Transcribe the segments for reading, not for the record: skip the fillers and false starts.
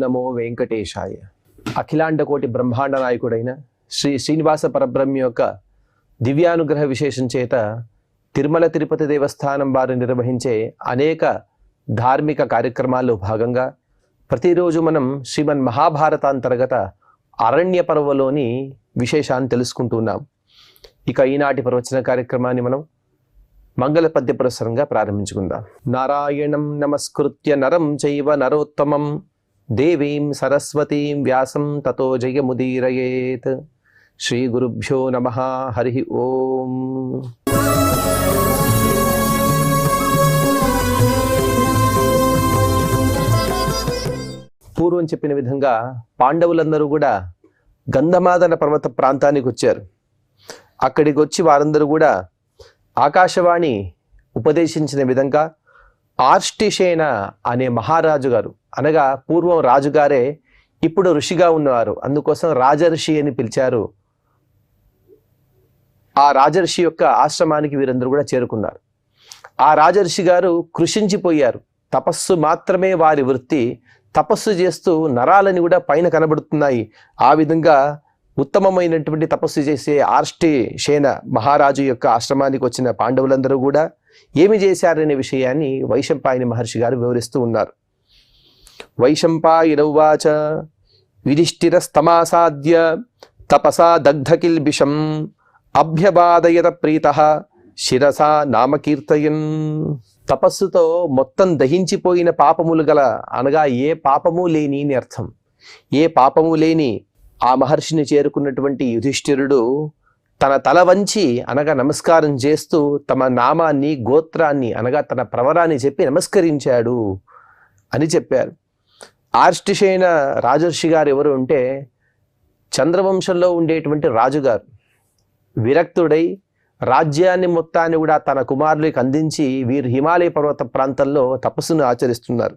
నమో వెంకటేశాయ. అఖిలాండకోటి బ్రహ్మాండ నాయకుడైన శ్రీ శ్రీనివాస పరబ్రహ్మ యొక్క దివ్యానుగ్రహ విశేషం చేత తిరుమల తిరుపతి దేవస్థానం వారు నిర్వహించే అనేక ధార్మిక కార్యక్రమాల్లో భాగంగా ప్రతిరోజు మనం శ్రీమన్ మహాభారతాంతర్గత అరణ్య పర్వలోని విశేషాన్ని తెలుసుకుంటున్నాం. ఇక ఈనాటి ప్రవచన కార్యక్రమాన్ని మనం మంగళ పద్య పురస్సరంగా ప్రారంభించుకుందాం. నారాయణం నమస్కృత్య నరం చైవ నరోత్తమం దేవీం సరస్వతీం వ్యాసం తతో జయముదీరయేత్. శ్రీ గురుభ్యో నమః. హరి ఓం. పూర్వం చెప్పిన విధంగా పాండవులందరూ కూడా గంధమాదన పర్వత ప్రాంతానికి వచ్చారు. అక్కడికి వచ్చి వారందరూ కూడా ఆకాశవాణి ఉపదేశించిన విధంగా ఆర్ష్టిషేన అనే మహారాజు గారు, అనగా పూర్వం రాజుగారే ఇప్పుడు ఋషిగా ఉన్నవారు, అందుకోసం రాజర్షి అని పిలిచారు. ఆ రాజర్షి యొక్క ఆశ్రమానికి వీరందరూ కూడా చేరుకున్నారు. ఆ రాజర్షి గారు కృషించిపోయారు. తపస్సు మాత్రమే వారి వృత్తి. తపస్సు చేస్తూ నరాలని కూడా పైన కనబడుతున్నాయి. ఆ విధంగా ఉత్తమమైనటువంటి తపస్సు చేసే ఆర్ష్టిషేన మహారాజు యొక్క ఆశ్రమానికి వచ్చిన పాండవులందరూ కూడా ఏమి చేశారనే విషయాన్ని వైశంపాయని మహర్షి గారు వివరిస్తూ ఉన్నారు. వైశంపాయనౌవాచ యుధిష్ఠిరస్తమాసాద్య తపసా దగ్ధకిల్బిషం అభ్యబాదయత ప్రీతః శిరసా నామకీర్తయన్. తపస్సుతో మొత్తం దహించిపోయిన పాపములు గల, అనగా ఏ పాపము లేని అని అర్థం. ఏ పాపము లేని ఆ మహర్షిని చేరుకున్నటువంటి యుధిష్ఠిరుడు తన తల వంచి, అనగా నమస్కారం చేస్తూ తమ నామాన్ని, గోత్రాన్ని, అనగా తన ప్రవరాన్ని చెప్పి నమస్కరించాడు అని చెప్పారు. ఆర్ష్టిషేన రాజర్షి గారు ఎవరు అంటే చంద్రవంశంలో ఉండేటువంటి రాజుగారు. విరక్తుడై రాజ్యాన్ని మొత్తాన్ని కూడా తన కుమారులకు అందించి వీరు హిమాలయ పర్వత ప్రాంతంలో తపస్సును ఆచరిస్తున్నారు.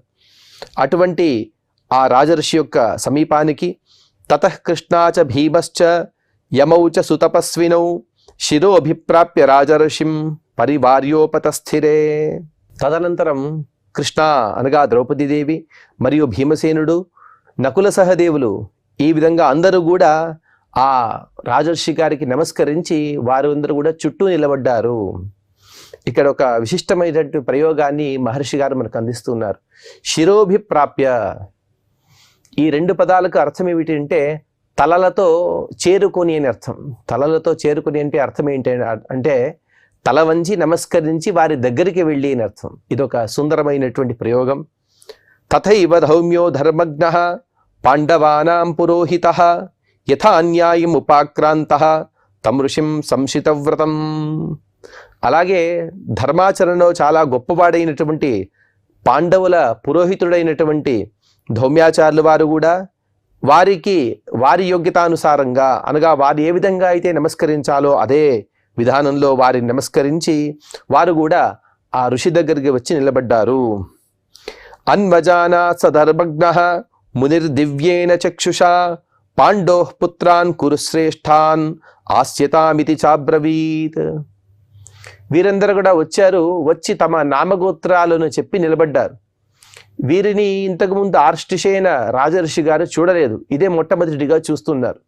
అటువంటి ఆ రాజర్షి యొక్క సమీపానికి తతః కృష్ణాచ భీమశ్చ యమౌ చ సుతపస్వినౌ శిరోభిప్రాప్య రాజర్షిం పరివార్యోపతస్థిరే. తదనంతరం కృష్ణ, అనగా ద్రౌపదీదేవి, మరియు భీమసేనుడు, నకుల సహదేవులు, ఈ విధంగా అందరూ కూడా ఆ రాజర్షి గారికి నమస్కరించి వారు అందరూ కూడా చుట్టూ నిలబడ్డారు. ఇక్కడ ఒక విశిష్టమైనటువంటి ప్రయోగాన్ని మహర్షి గారు మనకు అందిస్తున్నారు. శిరోభిప్రాప్య, ఈ రెండు పదాలకు అర్థం ఏమిటి అంటే తలలతో చేరుకొని అని అర్థం. తలలతో చేరుకొని అంటే అర్థం ఏంటి అంటే తల వంచి నమస్కరించి వారి దగ్గరికి వెళ్ళి అని అర్థం. ఇదొక సుందరమైనటువంటి ప్రయోగం. తథైవ ధౌమ్యో ధర్మజ్ఞః పాండవానాం పురోహితః యథా అన్యాయం ఉపాక్రాంతః తం ఋషిం సంశితవ్రతం. అలాగే ధర్మాచరణలో చాలా గొప్పవాడైనటువంటి పాండవుల పురోహితుడైనటువంటి ధౌమ్యాచార్యుల వారు కూడా వారికి వారి యోగ్యతానుసారంగా, అనగా వారు ఏ విధంగా అయితే నమస్కరించాలో అదే విధానంలో వారిని నమస్కరించి వారు కూడా ఆ ఋషి దగ్గరికి వచ్చి నిలబడ్డారు. అన్వజానా సధర్మజ్ఞః మునిర్దివ్యేన చక్షుషా పాండోః పుత్రాన్ కురుశ్రేష్ఠాన్ ఆస్యతామితి చాబ్రవీత్. వీరందరూ కూడా వచ్చారు. వచ్చి తమ నామగోత్రాలను చెప్పి నిలబడ్డారు. వీరిని ఇంతకుముందు ఆర్ష్టిషేన రాజర్షి గారు చూడలేదు. ఇదే మొట్టమొదటిగా చూస్తున్నారు.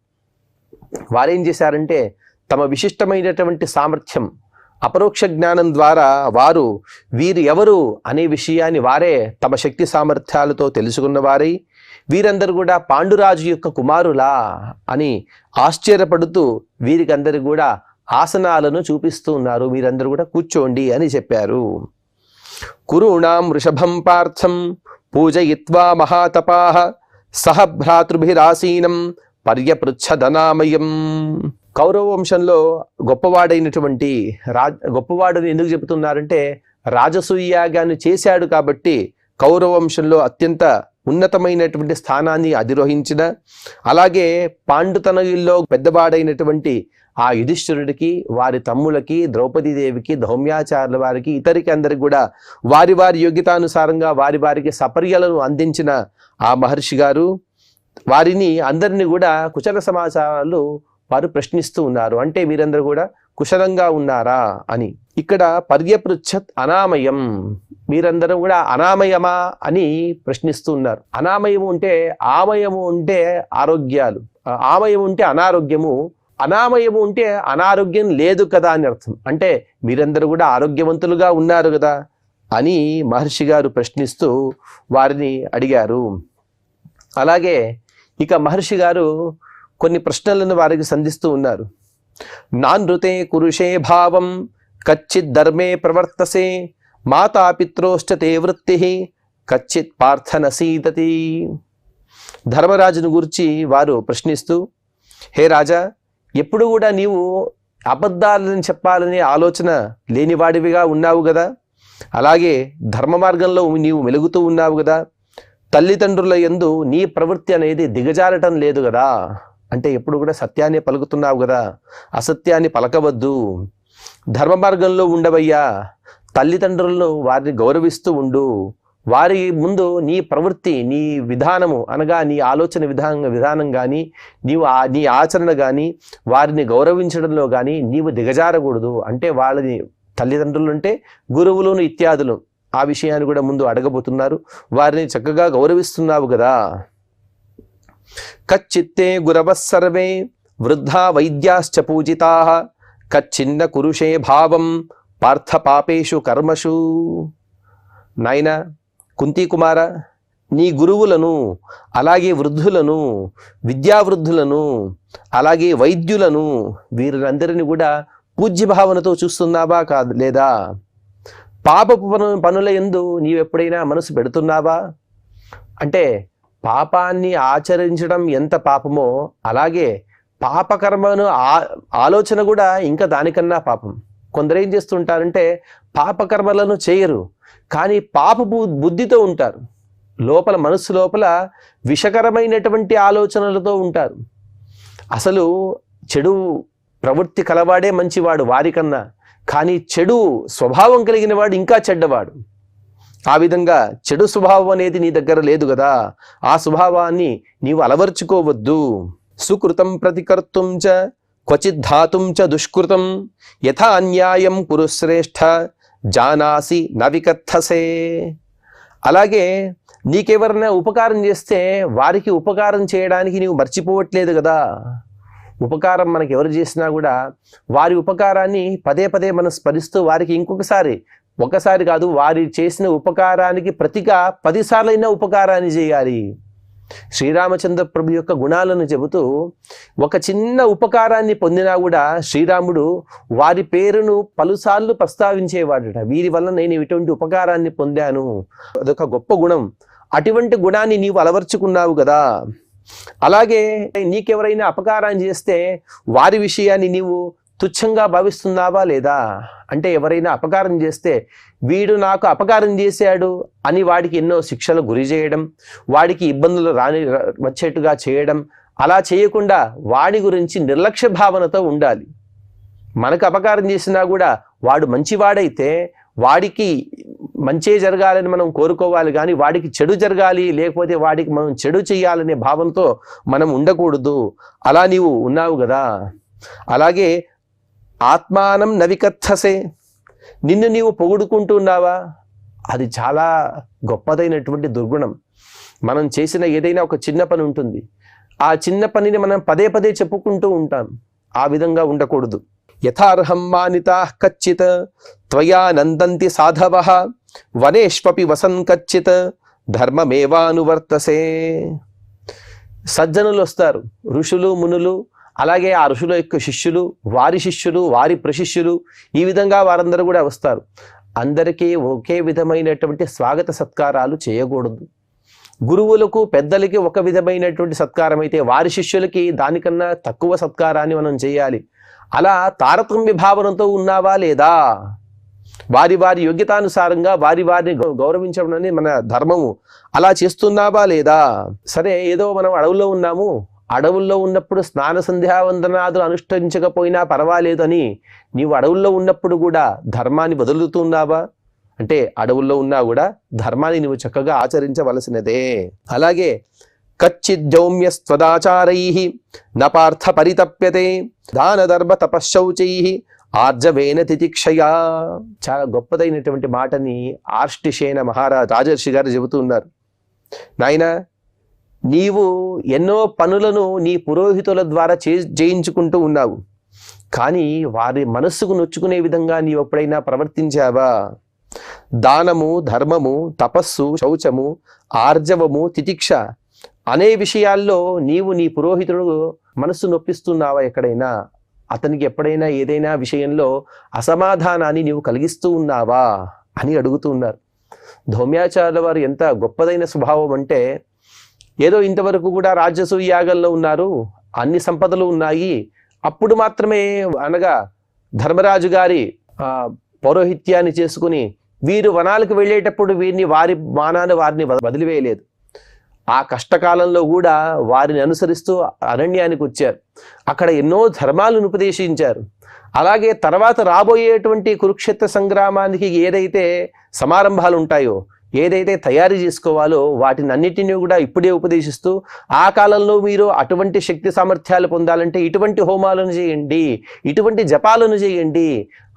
వారేం చేశారంటే తమ విశిష్టమైనటువంటి సామర్థ్యం, అపరోక్ష జ్ఞానం ద్వారా వారు వీరు ఎవరు అనే విషయాన్ని వారే తమ శక్తి సామర్థ్యాలతో తెలుసుకున్నవారై వీరందరూ కూడా పాండురాజు యొక్క కుమారులా అని ఆశ్చర్యపడుతూ వీరికి అందరు కూడా ఆసనాలను చూపిస్తూ ఉన్నారు. వీరందరూ కూడా కూర్చోండి అని చెప్పారు. కురుణాం వృషభం పార్థం పూజయిత్వా మహాతపాః సహ భ్రాతృభిరాసీనం పర్యపృచ్ఛదనామయం. కౌరవ వంశంలో గొప్పవాడైనటువంటి గొప్పవాడని ఎందుకు చెబుతున్నారంటే రాజసూయాగాన్ని చేశాడు కాబట్టి కౌరవ వంశంలో అత్యంత ఉన్నతమైనటువంటి స్థానాన్ని అధిరోహించిన, అలాగే పాండుతనయుల్లో పెద్దవాడైనటువంటి ఆ యుధిష్ఠిరుడికి, వారి తమ్ములకి, ద్రౌపదీదేవికి, ధౌమ్యాచార్యుల వారికి, ఇతరికి అందరికి కూడా వారి వారి యోగ్యతానుసారంగా వారి వారికి సపర్యలను అందించిన ఆ మహర్షి గారు వారిని అందరినీ కూడా కుశల సమాచారాలు వారు ప్రశ్నిస్తూ ఉన్నారు. అంటే వీరందరూ కూడా కుశలంగా ఉన్నారా అని. ఇక్కడ పర్యపృచ్ఛత్ అనామయం, మీరందరూ కూడా అనామయమా అని ప్రశ్నిస్తూ ఉన్నారు. అనామయము అంటే ఆమయము అంటే ఆరోగ్యాలు, ఆమయము అంటే అనారోగ్యము, అనామయము అంటే అనారోగ్యం లేదు కదా అని అర్థం. అంటే మీరందరూ కూడా ఆరోగ్యవంతులుగా ఉన్నారు కదా అని మహర్షి గారు ప్రశ్నిస్తూ వారిని అడిగారు. అలాగే ఇక మహర్షి గారు కొన్ని ప్రశ్నలను వారికి సంధిస్తూ ఉన్నారు. నానృతే కురుషే భావం కచ్చిత్ ధర్మే ప్రవర్తసే మాతాపిత్రోశ్చతే వృత్తి కచ్చిత్ పార్థనసీదతి. ధర్మరాజును గురించి వారు ప్రశ్నిస్తూ, హే రాజా, ఎప్పుడు కూడా నీవు అబద్ధాలను చెప్పాలనే ఆలోచన లేనివాడివిగా ఉన్నావు కదా, అలాగే ధర్మ మార్గంలో నీవు మెలుగుతూ ఉన్నావు కదా, తల్లిదండ్రుల యందు నీ ప్రవృత్తి అనేది దిగజారటం లేదు కదా, అంటే ఎప్పుడు కూడా సత్యాన్ని పలుకుతున్నావు కదా, అసత్యాన్ని పలకవద్దు, ధర్మ మార్గంలో ఉండవయ్యా, తల్లిదండ్రులను వారిని గౌరవిస్తూ ఉండు, వారి ముందు నీ ప్రవృత్తి, నీ విధానము అనగా నీ ఆలోచన విధానం కానీ నీ ఆచరణ కానీ వారిని గౌరవించడంలో కానీ నీవు దిగజారకూడదు. అంటే వాళ్ళని తల్లిదండ్రులు అంటే గురువులను ఇత్యాదులు, ఆ విషయాన్ని కూడా ముందు అడగబోతున్నారు. వారిని చక్కగా గౌరవిస్తున్నావు కదా. కచ్చిత్తే గురవః సర్వే వృద్ధా వైద్యాశ్చ పూజితాః కచ్చిన్న కురుషే భావం పార్థ పాపేషు కర్మషు. నాయన కుంతీ కుమార, నీ గురువులను, అలాగే వృద్ధులను, విద్యావృద్ధులను, అలాగే వైద్యులను, వీరందరిని కూడా పూజ్య భావనతో చూస్తున్నావా కాదు లేదా? పాపపు పనుల యందు నీవెప్పుడైనా మనసు పెడుతున్నావా? అంటే పాపాన్ని ఆచరించడం ఎంత పాపమో అలాగే పాపకర్మను ఆలోచన కూడా ఇంకా దానికన్నా పాపం. కొందరు ఏం చేస్తుంటారంటే పాపకర్మలను చేయరు, కానీ పాపపు బుద్ధితో ఉంటారు, లోపల మనస్సు లోపల విషకరమైనటువంటి ఆలోచనలతో ఉంటారు. అసలు చెడు ప్రవృత్తి కలవాడే మంచివాడు వారికన్నా, కానీ చెడు స్వభావం కలిగిన వాడు ఇంకా చెడ్డవాడు. ఆ విధంగా చెడు స్వభావం అనేది నీ దగ్గర లేదు కదా, ఆ స్వభావాన్ని నీవు అలవర్చుకోవద్దు. సుకృతం ప్రతికర్తుం చ క్వచిత్ ధాతుం చ దుష్కృతం యథా అన్యాయం కురు శ్రేష్ఠ జానాసి నవికథసే. అలాగే నీకెవరైనా ఉపకారం చేస్తే వారికి ఉపకారం చేయడానికి నీవు మర్చిపోవట్లేదు కదా. ఉపకారం మనకి ఎవరు చేసినా కూడా వారి ఉపకారాన్ని పదే పదే మనం స్మరిస్తూ వారికి ఒకసారి కాదు, వారి చేసిన ఉపకారానికి ప్రతిగా 10 సార్లైనా ఉపకారాన్ని చేయాలి. శ్రీరామచంద్ర ప్రభు యొక్క గుణాలను చెబుతూ ఒక చిన్న ఉపకారాన్ని పొందినా కూడా శ్రీరాముడు వారి పేరును పలుసార్లు ప్రస్తావించేవాడట. వీరి వల్ల నేను ఇటువంటి ఉపకారాన్ని పొందాను, అదొక గొప్ప గుణం. అటువంటి గుణాన్ని నీవు అలవర్చుకున్నావు కదా. అలాగే నీకెవరైనా అపకారాన్ని చేస్తే వారి విషయాన్ని నీవు తుచ్చంగా భావిస్తున్నావా లేదా? అంటే ఎవరైనా అపకారం చేస్తే వీడు నాకు అపకారం చేశాడు అని వాడికి ఎన్నో శిక్షలు గురి చేయడం, వాడికి ఇబ్బందులు వచ్చేట్టుగా చేయడం, అలా చేయకుండా వాడి గురించి నిర్లక్ష్య భావనతో ఉండాలి. మనకు అపకారం చేసినా కూడా వాడు మంచివాడైతే వాడికి మంచే జరగాలని మనం కోరుకోవాలి, కానీ వాడికి చెడు జరగాలి, లేకపోతే వాడికి మనం చెడు చేయాలనే భావంతో మనం ఉండకూడదు. అలా నీవు ఉన్నావు కదా. అలాగే ఆత్మానం నవికథసే, నిన్ను నీవు పొగుడుకుంటున్నావా? అది చాలా గొప్పదైనటువంటి దుర్గుణం. మనం చేసిన ఏదైనా ఒక చిన్న పని ఉంటుంది, ఆ చిన్న పనిని మనం పదే పదే చెప్పుకుంటూ ఉంటాం. ఆ విధంగా ఉండకూడదు. యథార్హం మానితాః కచ్చిత్ త్వయా నందంతి సాధవః వనేష్వపి వసన్ కచ్చిత్ ధర్మమేవానువర్తసే. సజ్జనులు వస్తారు, ఋషులు మునులు, అలాగే ఆ ఋషుల యొక్క శిష్యులు, వారి ప్రశిష్యులు, ఈ విధంగా వారందరూ కూడా వస్తారు. అందరికీ ఒకే విధమైనటువంటి స్వాగత సత్కారాలు చేయకూడదు. గురువులకు పెద్దలకి ఒక విధమైనటువంటి సత్కారం అయితే వారి శిష్యులకి దానికన్నా తక్కువ సత్కారాన్ని మనం చేయాలి. అలా తారతమ్య భావనతో ఉన్నావా లేదా? వారి యోగ్యతానుసారంగా వారిని గౌరవించడం అనేది మన ధర్మము. అలా చేస్తున్నావా లేదా? సరే, ఏదో మనం అడవుల్లో ఉన్నాము, అడవుల్లో ఉన్నప్పుడు స్నాన సంధ్యావందనాదులు అనుష్ఠించకపోయినా పర్వాలేదు అని నీవు అడవుల్లో ఉన్నప్పుడు కూడా ధర్మాన్ని వదులుతున్నావా? అంటే అడవుల్లో ఉన్నా కూడా ధర్మాన్ని నువ్వు చక్కగా ఆచరించవలసినదే. అలాగే కచ్చిజ్జౌమ్యస్త్వదాచారైః న పార్థ పరితప్యతే దాన ధర్మ తపశ్శౌచైః ఆర్జవేన తితిక్షయా. చాలా గొప్పదైనటువంటి మాటని ఆర్ష్టిషేన రాజర్షి గారు చెబుతూ ఉన్నారు. నాయన, నీవు ఎన్నో పనులను నీ పురోహితుల ద్వారా చేయించుకుంటూ ఉన్నావు, కానీ వారి మనస్సుకు నొచ్చుకునే విధంగా నీవు ఎప్పుడైనా ప్రవర్తించావా? దానము, ధర్మము, తపస్సు, శౌచము, ఆర్జవము, తితిక్ష అనే విషయాల్లో నీవు నీ పురోహితుడు మనస్సు నొప్పిస్తున్నావా? ఎక్కడైనా అతనికి ఎప్పుడైనా ఏదైనా విషయంలో అసమాధానాన్ని నీవు కలిగిస్తూ ఉన్నావా అని అడుగుతూ ఉన్నారు. ధౌమ్యాచార్యుల వారు ఎంత గొప్పదైన స్వభావం అంటే, ఏదో ఇంతవరకు కూడా రాజసూయ యాగంలో ఉన్నారు, అన్ని సంపదలు ఉన్నాయి, అప్పుడు మాత్రమే అనగా ధర్మరాజు గారి పౌరోహిత్యాన్ని చేసుకుని వీరు వనాలకు వెళ్ళేటప్పుడు వారి మానాన్ని వారిని వదిలివేయలేదు. ఆ కష్టకాలంలో కూడా వారిని అనుసరిస్తూ అరణ్యానికి వచ్చారు. అక్కడ ఎన్నో ధర్మాలను ఉపదేశించారు. అలాగే తర్వాత రాబోయేటువంటి కురుక్షేత్ర సంగ్రామానికి ఏదైతే సమారంభాలు ఉంటాయో, ఏదైతే తయారు చేసుకోవాలో వాటిని అన్నిటినీ కూడా ఇప్పుడే ఉపదేశిస్తూ, ఆ కాలంలో మీరు అటువంటి శక్తి సామర్థ్యాలు పొందాలంటే ఇటువంటి హోమాలను చేయండి, ఇటువంటి జపాలను చేయండి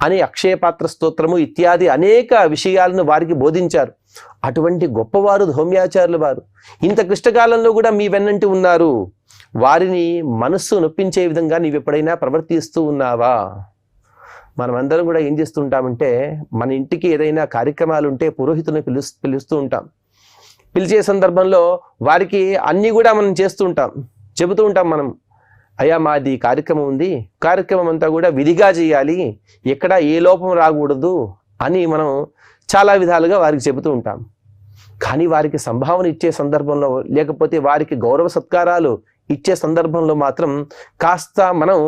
అని అక్షయపాత్ర స్తోత్రము ఇత్యాది అనేక విషయాలను వారికి బోధించారు. అటువంటి గొప్పవారు ధౌమ్యాచార్యుల వారు. ఇంత క్లిష్టకాలంలో కూడా మీ వెన్నంటి ఉన్నారు. వారిని మనస్సు నొప్పించే విధంగా నీవు ఎప్పుడైనా ప్రవర్తిస్తూ ఉన్నావా? మనమందరం కూడా ఏం చేస్తుంటామంటే, మన ఇంటికి ఏదైనా కార్యక్రమాలు ఉంటే పురోహితుని పిలుస్తూ ఉంటాం. పిలిచే సందర్భంలో వారికి అన్నీ కూడా మనం చేస్తూ ఉంటాం, చెబుతూ ఉంటాం. మనం, అయ్యా మాది కార్యక్రమం ఉంది, కార్యక్రమం అంతా కూడా విధిగా చేయాలి, ఎక్కడ ఏ లోపం రాకూడదు అని మనం చాలా విధాలుగా వారికి చెబుతూ ఉంటాం. కానీ వారికి సంభావన ఇచ్చే సందర్భంలో, లేకపోతే వారికి గౌరవ సత్కారాలు ఇచ్చే సందర్భంలో మాత్రం కాస్త మనం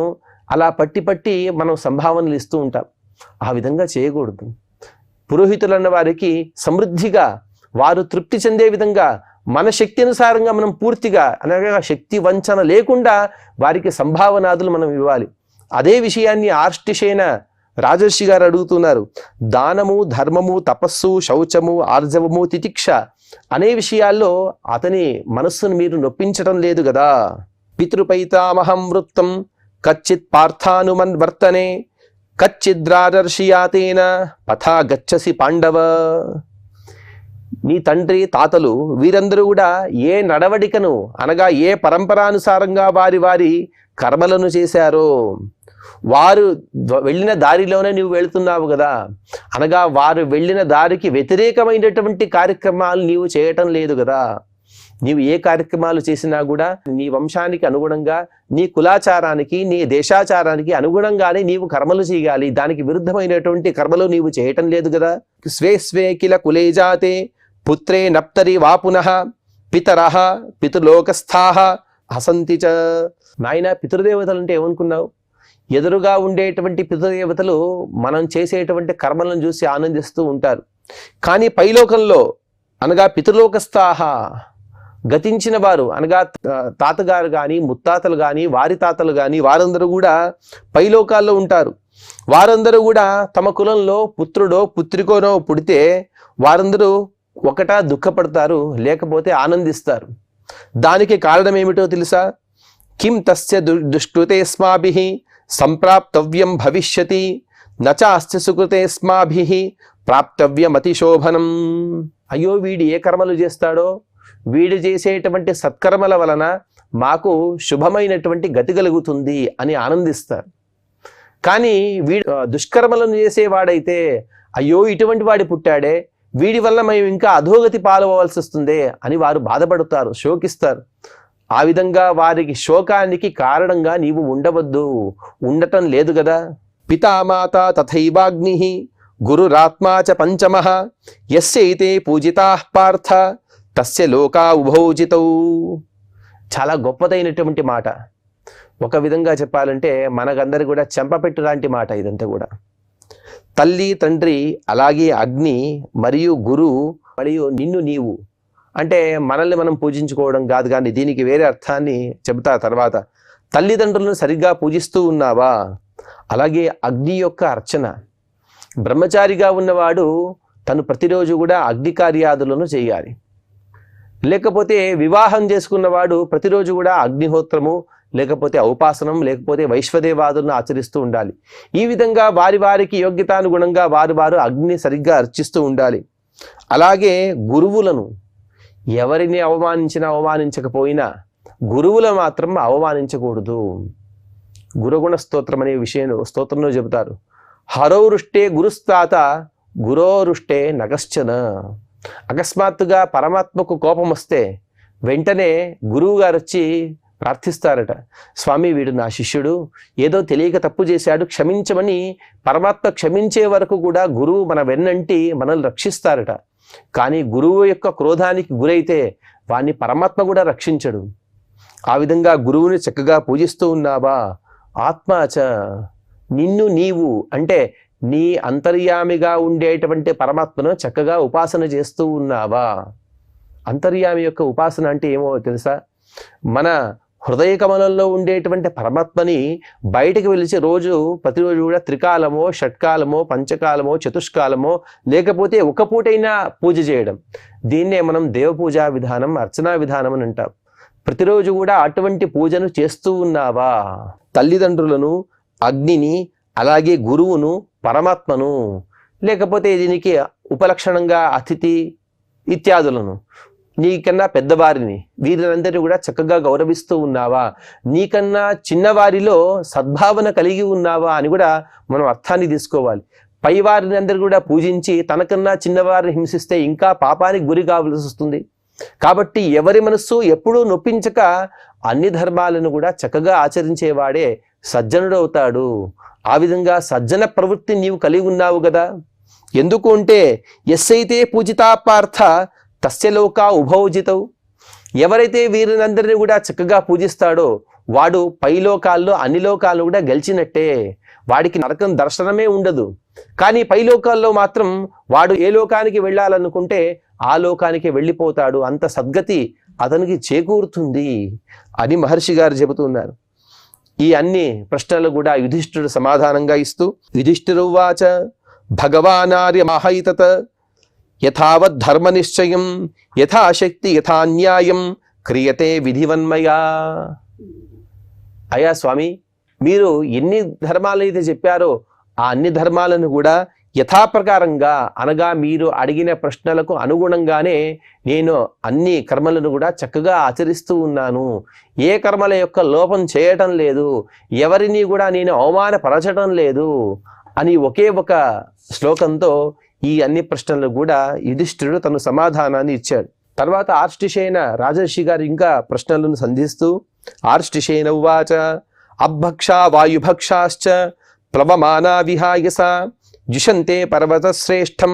అలా పట్టి మనం సంభావనలు ఇస్తూ ఉంటాం. ఆ విధంగా చేయకూడదు. పురోహితులన్న వారికి సమృద్ధిగా వారు తృప్తి చెందే విధంగా మన శక్తి అనుసారంగా మనం పూర్తిగా, అనగా శక్తి వంచన లేకుండా వారికి సంభావనాదులు మనం ఇవ్వాలి. అదే విషయాన్ని ఆర్ష్టిషేన రాజర్షి గారు అడుగుతున్నారు. దానము, ధర్మము, తపస్సు, శౌచము, ఆర్జవము, తితిక్ష అనే విషయాల్లో అతని మనస్సును మీరు నొప్పించడం లేదు కదా. పితృపైతామహం వృత్తం కచ్చిత్ పార్థానుమన్వర్తనే కచ్చిద్రాజర్షియాతేన పథా గచ్చసి పాండవ. నీ తండ్రి, తాతలు వీరందరూ కూడా ఏ నడవడికను, అనగా ఏ పరంపరానుసారంగా వారి కర్మలను చేశారో, వారు వెళ్ళిన దారిలోనే నువ్వు వెళుతున్నావు కదా. అనగా వారు వెళ్ళిన దారికి వ్యతిరేకమైనటువంటి కార్యక్రమాలు నీవు చేయటం లేదు కదా. నీవు ఏ కార్యక్రమాలు చేసినా కూడా నీ వంశానికి అనుగుణంగా, నీ కులాచారానికి, నీ దేశాచారానికి అనుగుణంగానే నీవు కర్మలు చేయాలి. దానికి విరుద్ధమైనటువంటి కర్మలు నీవు చేయటం లేదు కదా. స్వే స్వే కిల కులేజాతే పుత్రే నప్తరి వాపునః పితరః పితృలోకస్థాః హసంతి చ. నాయన, పితృదేవతలు అంటే ఏమనుకున్నావు? ఎదురుగా ఉండేటువంటి పితృదేవతలు మనం చేసేటువంటి కర్మలను చూసి ఆనందిస్తూ ఉంటారు. కానీ పైలోకంలో, అనగా పితృలోకస్థాః గతించిన వారు, అనగా తాతగారు కానీ, ముత్తాతలు కానీ, వారి తాతలు కానీ, వారందరూ కూడా పైలోకాల్లో ఉంటారు. వారందరూ కూడా తమ కులంలో పుత్రుడో పుత్రికోనో పుడితే వారందరూ ఒకటా దుఃఖపడతారు, లేకపోతే ఆనందిస్తారు. దానికి కారణం ఏమిటో తెలుసా? కిం తస్య దుష్కృతేస్మాభిః సంప్రాప్తవ్యం భవిష్యతి నచాస్య సుకృతేస్మాభిః ప్రాప్తవ్యమతిశోభనం. అయ్యో, వీడు ఏ కర్మలు చేస్తాడో, వీడు చేసేటువంటి సత్కర్మల వలన మాకు శుభమైనటువంటి గతి కలుగుతుంది అని ఆనందిస్తారు. కానీ వీడు దుష్కర్మలను చేసేవాడైతే, అయ్యో ఇటువంటి వాడి పుట్టాడే, వీడి వల్ల మేము ఇంకా అధోగతి పాలవలసి వస్తుందే అని వారు బాధపడతారు, శోకిస్తారు. ఆ విధంగా వారికి శోకానికి కారణంగా నీవు ఉండవద్దు, ఉండటం లేదు కదా. పితామాత తథైవాగ్నిః గురురాత్మా చ పంచమః యస్యైతే పూజితాః పార్థ తస్య లోకా ఉభౌజితౌ. చాలా గొప్పదైనటువంటి మాట. ఒక విధంగా చెప్పాలంటే మనకందరి కూడా చెంపపెట్టు లాంటి మాట ఇదంతా కూడా. తల్లి, తండ్రి, అలాగే అగ్ని మరియు గురువు మరియు నిన్ను నీవు అంటే మనల్ని మనం పూజించుకోవడం కాదు, కానీ దీనికి వేరే అర్థాన్ని చెబుతా తర్వాత. తల్లిదండ్రులను సరిగ్గా పూజిస్తూ ఉన్నావా? అలాగే అగ్ని యొక్క అర్చన. బ్రహ్మచారిగా ఉన్నవాడు తను ప్రతిరోజు కూడా అగ్ని కార్యాదులను చేయాలి. లేకపోతే వివాహం చేసుకున్నవాడు ప్రతిరోజు కూడా అగ్నిహోత్రము లేకపోతే ఔపాసనం, లేకపోతే వైశ్వదేవాదులను ఆచరిస్తూ ఉండాలి. ఈ విధంగా వారి వారికి యోగ్యతానుగుణంగా వారు అగ్నిని సరిగ్గా అర్చిస్తూ ఉండాలి. అలాగే గురువులను ఎవరిని అవమానించకపోయినా గురువులను మాత్రం అవమానించకూడదు. గురుగుణ స్తోత్రం అనే స్తోత్రంలో చెబుతారు, హరౌరుష్టే గురుస్తాత గురోరుష్టే నగశ్చన. అకస్మాత్తుగా పరమాత్మకు కోపం వస్తే వెంటనే గురువు గారు వచ్చి ప్రార్థిస్తారట, స్వామి వీడు నా శిష్యుడు, ఏదో తెలియక తప్పు చేశాడు, క్షమించమని పరమాత్మ క్షమించే వరకు కూడా గురువు మన వెన్నంటి మనల్ని రక్షిస్తారట. కానీ గురువు యొక్క క్రోధానికి గురైతే వాణ్ణి పరమాత్మ కూడా రక్షించడు. ఆ విధంగా గురువుని చక్కగా పూజిస్తూ ఉన్నావా? ఆత్మాచ, నిన్ను నీవు అంటే నీ అంతర్యామిగా ఉండేటువంటి పరమాత్మను చక్కగా ఉపాసన చేస్తూ ఉన్నావా? అంతర్యామి యొక్క ఉపాసన అంటే ఏమో తెలుసా? మన హృదయ కమలంలో ఉండేటువంటి పరమాత్మని బయటకు వెలిచి ప్రతిరోజు కూడా త్రికాలమో, షట్కాలమో, పంచకాలమో, చతుష్కాలమో, లేకపోతే ఒక పూటైనా పూజ చేయడం, దీన్నే మనం దేవపూజా విధానం, అర్చనా విధానం అని అంటాం. ప్రతిరోజు కూడా అటువంటి పూజను చేస్తూ ఉన్నావా? తల్లిదండ్రులను, అగ్నిని, అలాగే గురువును, పరమాత్మను, లేకపోతే దీనికి ఉపలక్షణంగా అతిథి ఇత్యాదులను, నీకన్నా పెద్దవారిని, వీరినందరినీ కూడా చక్కగా గౌరవిస్తూ ఉన్నావా? నీకన్నా చిన్నవారిలో సద్భావన కలిగి ఉన్నావా అని కూడా మనం అర్థాన్ని తీసుకోవాలి. పైవారిని అందరూ కూడా పూజించి తనకన్నా చిన్నవారిని హింసిస్తే ఇంకా పాపానికి గురి కావాల్సి వస్తుంది. కాబట్టి ఎవరి మనస్సు ఎప్పుడూ నొప్పించక అన్ని ధర్మాలను కూడా చక్కగా ఆచరించేవాడే సజ్జనుడవుతాడు. ఆ విధంగా సజ్జన ప్రవృత్తి నీవు కలిగి ఉన్నావు కదా. ఎందుకు అంటే ఎస్సైతే పూజితా పార్థ తస్య లోకా ఉభౌజితౌ. ఎవరైతే వీరినందరినీ కూడా చక్కగా పూజిస్తాడో వాడు పైలోకాల్లో అన్ని లోకాలు కూడా గెలిచినట్టే. వాడికి నరకం దర్శనమే ఉండదు. కానీ పైలోకాల్లో మాత్రం వాడు ఏ లోకానికి వెళ్ళాలనుకుంటే ఆ లోకానికి వెళ్ళిపోతాడు. అంత సద్గతి అతనికి చేకూరుతుంది అని మహర్షి గారు చెబుతున్నారు. ఈ అన్ని ప్రశ్నలు కూడా యుధిష్ఠిరుడు సమాధానంగా ఇస్తూ, యుధిష్ఠిరువాచ భగవానార్య మహైతత యథావత్ ధర్మ నిశ్చయం యథాశక్తి యథాన్యాయం క్రియతే విధివన్మయా. అయ్యా స్వామి, మీరు ఎన్ని ధర్మాలు అయితే చెప్పారో ఆ అన్ని ధర్మాలను కూడా యథాప్రకారంగా, అనగా మీరు అడిగిన ప్రశ్నలకు అనుగుణంగానే నేను అన్ని కర్మలను కూడా చక్కగా ఆచరిస్తూ ఉన్నాను. ఏ కర్మల యొక్క లోపం చేయటం లేదు, ఎవరిని కూడా నేను అవమానపరచడం లేదు అని ఒకే ఒక శ్లోకంతో ఈ అన్ని ప్రశ్నలు కూడా యుధిష్ఠిరుడు తన సమాధానాన్ని ఇచ్చాడు. తర్వాత ఆర్ష్టిషేన రాజర్షి గారు ఇంకా ప్రశ్నలను సంధిస్తూ, ఆర్ష్టిషేన ఉవాచ అభక్షా వాయుభక్షాశ్చ ప్లవమానా విహాయస జుషంతే పర్వత శ్రేష్టం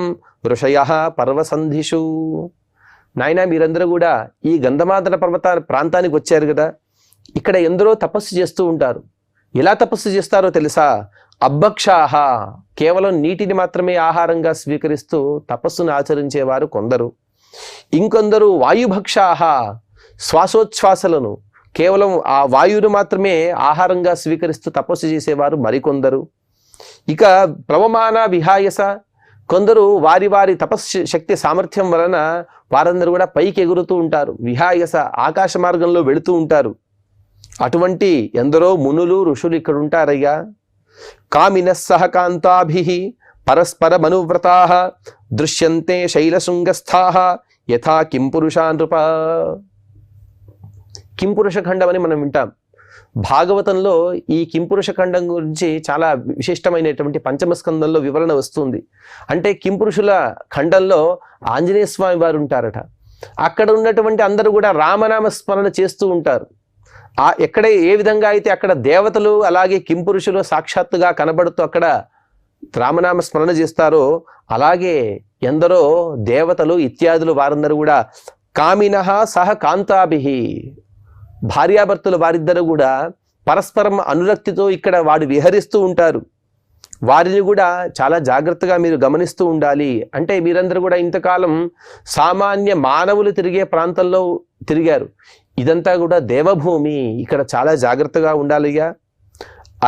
ఋషయః పర్వసంధిషు. నాయన, మీరందరూ కూడా ఈ గంధమాదన పర్వత ప్రాంతానికి వచ్చారు కదా. ఇక్కడ ఎందరో తపస్సు చేస్తూ ఉంటారు. ఎలా తపస్సు చేస్తారో తెలుసా? అభక్షాహ, కేవలం నీటిని మాత్రమే ఆహారంగా స్వీకరిస్తూ తపస్సును ఆచరించేవారు కొందరు. ఇంకొందరు వాయుభక్షాహ, శ్వాసోచ్ఛ్వాసలను కేవలం ఆ వాయువును మాత్రమే ఆహారంగా స్వీకరిస్తూ తపస్సు చేసేవారు మరికొందరు. ఇక ప్లవమాన విహాయస, కొందరు వారి వారి తపస్సు శక్తి సామర్థ్యం వలన వారందరూ కూడా పైకి ఎగురుతూ ఉంటారు. విహాయస, ఆకాశ మార్గంలో వెళుతూ ఉంటారు. అటువంటి ఎందరో మునులు, ఋషులు ఇక్కడ ఉంటారయ్యా. కామినస్సహ కాంతాభిః పరస్పర మనువ్రతాః దృశ్యంతే శైలశృంగస్థాః యథా కింపురుషా నృప. కింపురుష ఖండం అని మనం వింటాం. భాగవతంలో ఈ కింపురుష ఖండం గురించి చాలా విశిష్టమైనటువంటి పంచమ స్కందంలో వివరణ వస్తుంది. అంటే కింపురుషుల ఖండంలో ఆంజనేయ స్వామి వారు ఉంటారట. అక్కడ ఉన్నటువంటి అందరూ కూడా రామనామ స్మరణ చేస్తూ ఉంటారు. ఎక్కడ ఏ విధంగా అయితే అక్కడ దేవతలు అలాగే కింపురుషులు సాక్షాత్తుగా కనబడుతూ అక్కడ రామనామ స్మరణ చేస్తారో, అలాగే ఎందరో దేవతలు ఇత్యాదులు వారందరూ కూడా కామినః సహ కాంతాభిః, భార్యాభర్తలు వారిద్దరూ కూడా పరస్పరం అనురక్తితో ఇక్కడ వాడు విహరిస్తూ ఉంటారు. వారిని కూడా చాలా జాగ్రత్తగా మీరు గమనిస్తూ ఉండాలి. అంటే మీరందరూ కూడా ఇంతకాలం సామాన్య మానవులు తిరిగే ప్రాంతంలో తిరిగారు. ఇదంతా కూడా దేవభూమి, ఇక్కడ చాలా జాగ్రత్తగా ఉండాలిగా.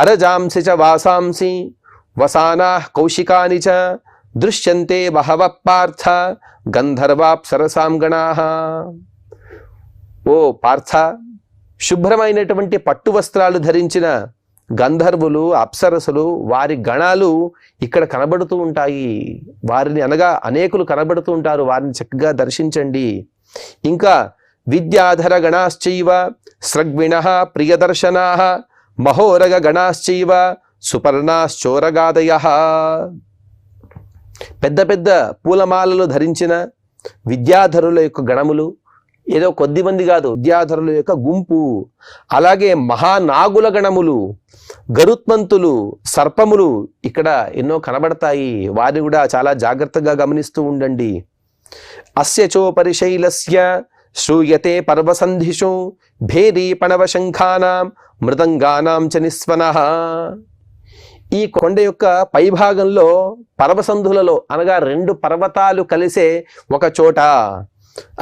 అరజాంసి చ వాసాంసి వసానా కౌశికాని చ దృశ్యంతే బహవ పార్థ గంధర్వాప్సరసాం గణాః. ఓ పార్థ, శుభ్రమైనటువంటి పట్టు వస్త్రాలు ధరించిన గంధర్వులు, అప్సరసులు, వారి గణాలు ఇక్కడ కనబడుతూ ఉంటాయి. వారిని అనగా అనేకులు కనబడుతూ ఉంటారు. వారిని చక్కగా దర్శించండి. ఇంకా విద్యాధర గణాశ్చైవ స్రగ్విణః ప్రియదర్శనాః మహోరగ గణాశ్చైవ సుపర్ణాశ్చోరగాదయః. పెద్ద పెద్ద పూలమాలలు ధరించిన విద్యాధరుల యొక్క గణములు, ఏదో కొద్ది మంది కాదు, విద్యాధరుల యొక్క గుంపు. అలాగే మహానాగుల గణములు, గరుత్మంతులు, సర్పములు ఇక్కడ ఎన్నో కనబడతాయి. వారిని కూడా చాలా జాగ్రత్తగా గమనిస్తూ ఉండండి. అస్య చోపరి శైలస్య శ్రూయతే పర్వసంధిషు భేరీ పణవశంఖానాం మృదంగానాం చ నిస్వనః. ఈ కొండ యొక్క పైభాగంలో పర్వసంధులలో అనగా 2 పర్వతాలు కలిసే ఒక చోట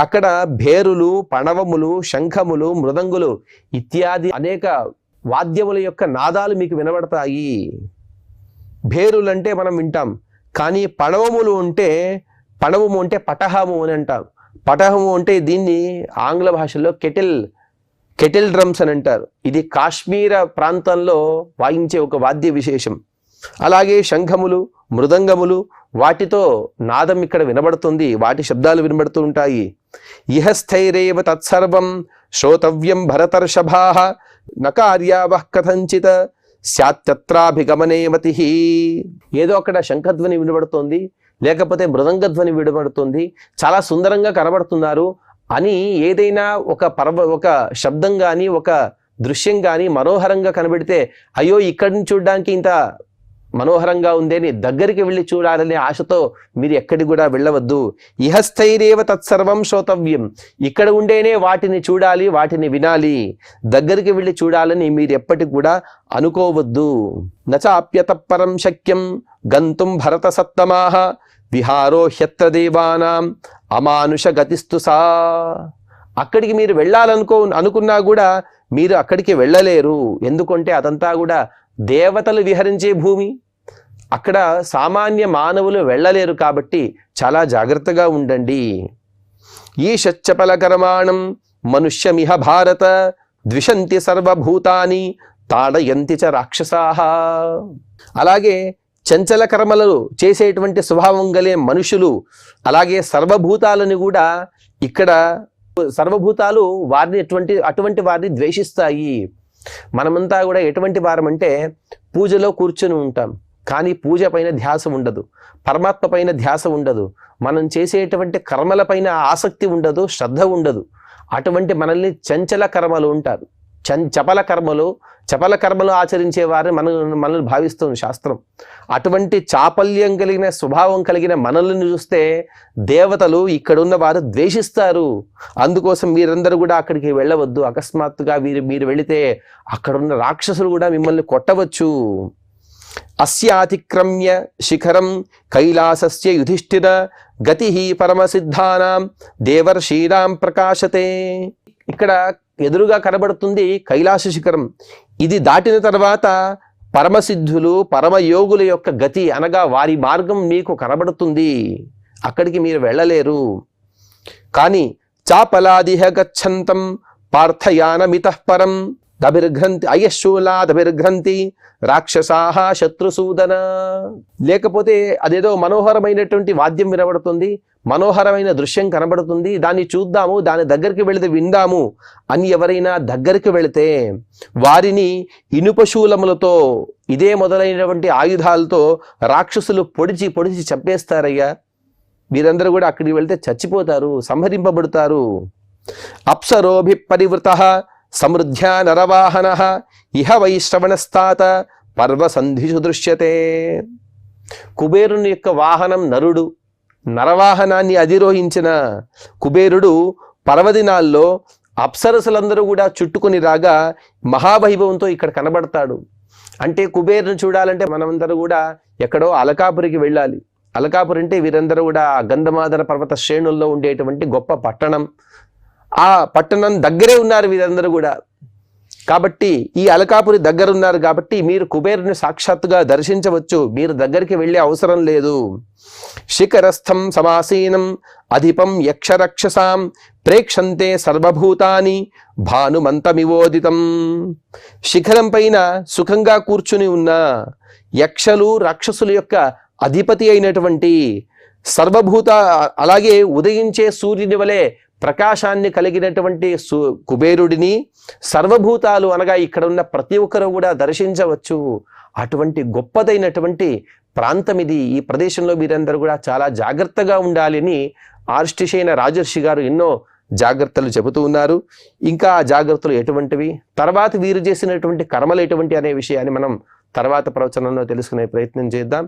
అక్కడ భేరులు, పణవములు, శంఖములు, మృదంగులు ఇత్యాది అనేక వాద్యముల యొక్క నాదాలు మీకు వినబడతాయి. భేరులు అంటే మనం వింటాం, కానీ పణవము అంటే పటహము అని అంటాం. పటహము అంటే దీన్ని ఆంగ్ల భాషలో కెటిల్ డ్రమ్స్ అని అంటారు. ఇది కాశ్మీర ప్రాంతంలో వాయించే ఒక వాద్య విశేషం. అలాగే శంఖములు, మృదంగములు, వాటితో నాదం ఇక్కడ వినబడుతుంది, వాటి శబ్దాలు వినబడుతూ ఉంటాయి. ఇహస్థైరేవ తత్సర్వం శ్రోతవ్యం భరతర్షభాః నకార్యావః కథంచిత్ స్యాత్తత్రాభిగమనే మతిః. ఏదో అక్కడ శంఖధ్వని వినబడుతోంది, లేకపోతే మృదంగధ్వని వినబడుతుంది, చాలా సుందరంగా కనబడుతున్నారు అని ఏదైనా ఒక శబ్దం కానీ ఒక దృశ్యం కానీ మనోహరంగా కనబడితే, అయ్యో ఇక్కడి నుంచి చూడడానికి ఇంత మనోహరంగా ఉంది అని దగ్గరికి వెళ్ళి చూడాలనే ఆశతో మీరు ఎక్కడికి కూడా వెళ్ళవద్దు. ఇహస్థైరేవ తత్సర్వం శ్రోతవ్యం, ఇక్కడ ఉండేనే వాటిని చూడాలి, వాటిని వినాలి, దగ్గరికి వెళ్ళి చూడాలని మీరు ఎప్పటికి కూడా అనుకోవద్దు. నచాప్యత పరం శక్యం గంతుం భరత సత్తమాః విహారో హ్యత్ర దేవానాం అమానుష గతిస్తు సా. అక్కడికి మీరు అనుకున్నా కూడా మీరు అక్కడికి వెళ్ళలేరు. ఎందుకంటే అదంతా కూడా దేవతలు విహరించే భూమి, అక్కడ సామాన్య మానవులు వెళ్ళలేరు. కాబట్టి చాలా జాగ్రత్తగా ఉండండి. ఈషచ్చపల కర్మాణం మనుష్యమిహ భారత ద్విషంతి సర్వభూతాని తాడయంతి చ రాక్షసాః. అలాగే చంచల కర్మలు చేసేటువంటి స్వభావం గలే మనుషులు, అలాగే సర్వభూతాలను కూడా ఇక్కడ సర్వభూతాలు అటువంటి వారిని ద్వేషిస్తాయి. మనమంతా కూడా ఎటువంటి వారమంటే పూజలో కూర్చొని ఉంటాం, కానీ పూజ పైన ధ్యాస ఉండదు, పరమాత్మ పైన ధ్యాస ఉండదు, మనం చేసేటువంటి కర్మలపైన ఆసక్తి ఉండదు, శ్రద్ధ ఉండదు. అటువంటి మనల్ని చంచల కర్మలు ఉంటారు. చపల కర్మలు ఆచరించే వారిని మనల్ని భావిస్తుంది శాస్త్రం. అటువంటి చాపల్యం కలిగిన స్వభావం కలిగిన మనల్ని చూస్తే దేవతలు ఇక్కడున్న వారు ద్వేషిస్తారు. అందుకోసం మీరందరూ కూడా అక్కడికి వెళ్ళవద్దు. అకస్మాత్తుగా మీరు వెళితే అక్కడున్న రాక్షసులు కూడా మిమ్మల్ని కొట్టవచ్చు. అస్యాతిక్రమ్య శిఖరం కైలాసస్య యుధిష్ఠిర గతి పరమసిద్ధానాం దేవర్షీనాం ప్రకాశతే. ఇక్కడ ఎదురుగా కనబడుతుంది కైలాస శిఖరం. ఇది దాటిన తర్వాత పరమసిద్ధులు, పరమయోగుల యొక్క గతి అనగా వారి మార్గం మీకు కనబడుతుంది. అక్కడికి మీరు వెళ్ళలేరు. కానీ చాపలాదిహ గచ్చంతం పార్థయానమితః పరం అయశూలాదభిర్ఘ్రంతి రాక్షసాః శత్రుసూదన. లేకపోతే అదేదో మనోహరమైనటువంటి వాద్యం వినబడుతుంది, మనోహరమైన దృశ్యం కనబడుతుంది, దాన్ని చూద్దాము, దాని దగ్గరికి వెళితే విందాము అని ఎవరైనా దగ్గరికి వెళితే వారిని ఇనుపశూలములతో, ఇదే మొదలైనటువంటి ఆయుధాలతో రాక్షసులు పొడిచి చంపేస్తారయ్యా. మీరందరూ కూడా అక్కడికి వెళ్తే చచ్చిపోతారు, సంహరింపబడతారు. అప్సరోభి పరివృతః సమృద్ధ్యా నరవాహనః ఇహ వైశ్రవణస్తాత పర్వసంధిషు దృశ్యతే. కుబేరుని యొక్క వాహనం నరుడు. నరవాహనాన్ని అధిరోహించిన కుబేరుడు పర్వదినాల్లో అప్సరసులందరూ కూడా చుట్టుకొని రాగా మహావైభవంతో ఇక్కడ కనబడతాడు. అంటే కుబేరుని చూడాలంటే మనమందరూ కూడా ఎక్కడో అలకాపురికి వెళ్ళాలి. అలకాపురి అంటే వీరందరూ కూడా గంధమాదన పర్వత శ్రేణుల్లో ఉండేటువంటి గొప్ప పట్టణం. ఆ పట్టణం దగ్గరే ఉన్నారు వీరందరూ కూడా. కాబట్టి ఈ అలకాపురి దగ్గరున్నారు కాబట్టి మీరు కుబేరుని సాక్షాత్తుగా దర్శించవచ్చు, మీరు దగ్గరికి వెళ్ళే అవసరం లేదు. శిఖరస్థం సమాసీనం అధిపం యక్షరక్షసాం ప్రేక్షంతే సర్వభూతాని భానుమంతమివోదితం. శిఖరం పైన సుఖంగా కూర్చుని ఉన్న యక్షలు రాక్షసుల యొక్క అధిపతి అయినటువంటి సర్వభూత, అలాగే ఉదయించే సూర్యుని వలె ప్రకాశాన్ని కలిగినటువంటి కుబేరుడిని సర్వభూతాలు అనగా ఇక్కడ ఉన్న ప్రతి ఒక్కరు కూడా దర్శించవచ్చు. అటువంటి గొప్పదైనటువంటి ప్రాంతం ఇది. ఈ ప్రదేశంలో మీరందరూ కూడా చాలా జాగ్రత్తగా ఉండాలి అని ఆర్ష్టిసేన రాజర్షి గారు ఎన్నో జాగ్రత్తలు చెబుతూ ఉన్నారు. ఇంకా ఆ జాగ్రత్తలు ఎటువంటివి, తర్వాత వీరు చేసినటువంటి కర్మలు ఎటువంటి అనే విషయాన్ని మనం తర్వాత ప్రవచనంలో తెలుసుకునే ప్రయత్నం చేద్దాం.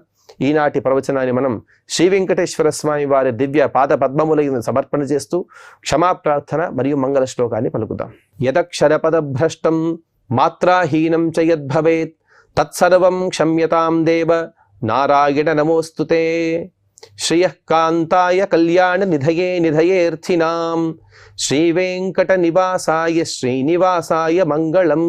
ఈనాటి ప్రవచనాన్ని మనం శ్రీ వెంకటేశ్వర స్వామి వారి దివ్య పాద పద్మముల సమర్పణ చేస్తూ క్షమాప్రార్థన మరియు మంగళ శ్లోకాన్ని పలుకుదాం. యదక్షర పదభ్రష్టం మాత్రాహీనం చ యద్భవేత్ తత్సర్వం క్షమ్యతాం దేవ నారాయణ నమోస్తుతే. శ్రియః కాంతాయ కళ్యాణ నిధయే నిధయేర్థినాం శ్రీ వెంకట నివాసాయ శ్రీనివాసాయ మంగళం.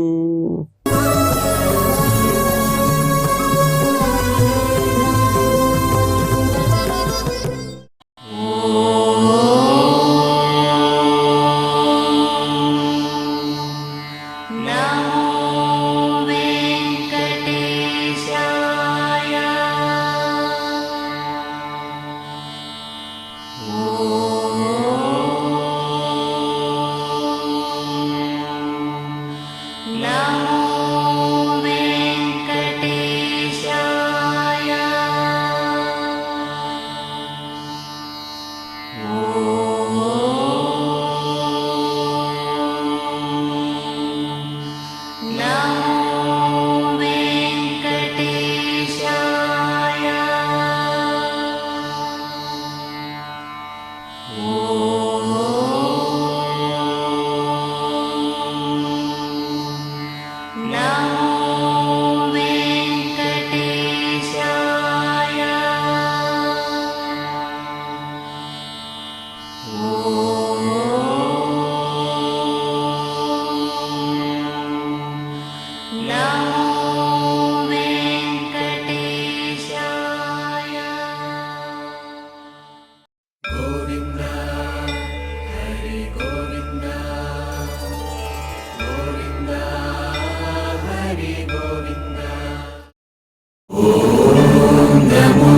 Om Namo